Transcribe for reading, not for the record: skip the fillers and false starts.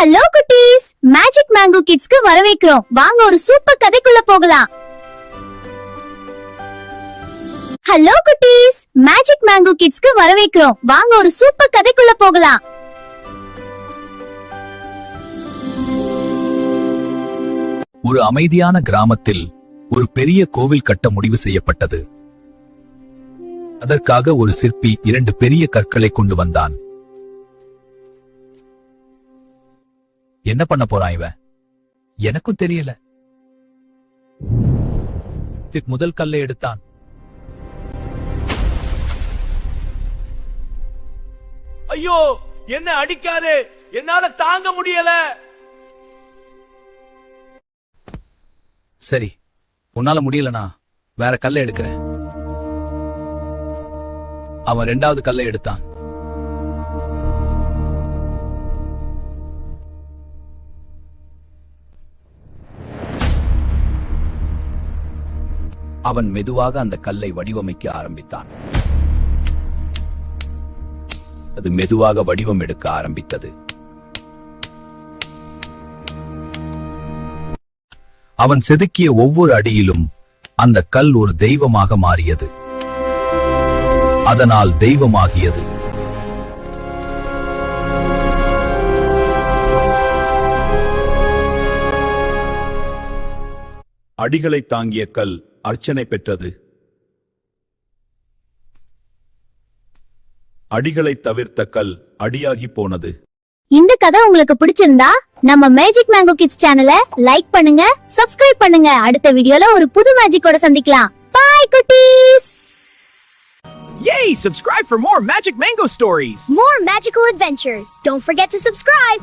Hello குட்டீஸ், magic mango கிட்ஸ்க்கு வரவேற்கிறோம். வாங்க ஒரு சூப்பர் கதைக்குள்ள போகலாம். ஹலோ குட்டீஸ், மேஜிக் மேங்கோ கிட்ஸ்க்கு வரவேற்கிறோம். வாங்க ஒரு சூப்பர் கதைக்குள்ள போகலாம். ஒரு அமைதியான கிராமத்தில் ஒரு பெரிய கோவில் கட்ட முடிவு செய்யப்பட்டது. அதற்காக ஒரு சிற்பி 2 பெரிய கற்களை கொண்டு வந்தான். என்ன பண்ண போறான் இவன்? எனக்கும் தெரியல. முதல் கல்லை எடுத்தான். ஐயோ, என்ன அடிக்காதே, என்னால தாங்க முடியல. சரி, உன்னால முடியலனா வேற கல்லை எடுக்கிறேன். அவன் 2வது கல்லை எடுத்தான். அவன் மெதுவாக அந்த கல்லை வடிவமைக்க ஆரம்பித்தான். அது மெதுவாக வடிவம் எடுக்க ஆரம்பித்தது. அவன் செதுக்கிய ஒவ்வொரு அடியிலும் அந்த கல் ஒரு தெய்வமாக மாறியது. அதனால் தெய்வமாகியது. அடிகளை தாங்கிய கல் அர்ச்சனை பெற்றது. அடிகளை தவிர்த்த கல் அடியாகி போனது. இந்த கதை உங்களுக்கு பிடிச்சிருந்தா நம்ம மேஜிக் மேங்கோ கிட்ஸ் சேனலை லைக் பண்ணுங்க, சப்ஸ்கிரைப் பண்ணுங்க. அடுத்த வீடியோல ஒரு புது மேஜிக்கோட சந்திக்கலாம். பை குட்டீஸ். Yay! Subscribe for more Magic Mango stories! More magical adventures. Don't forget to subscribe.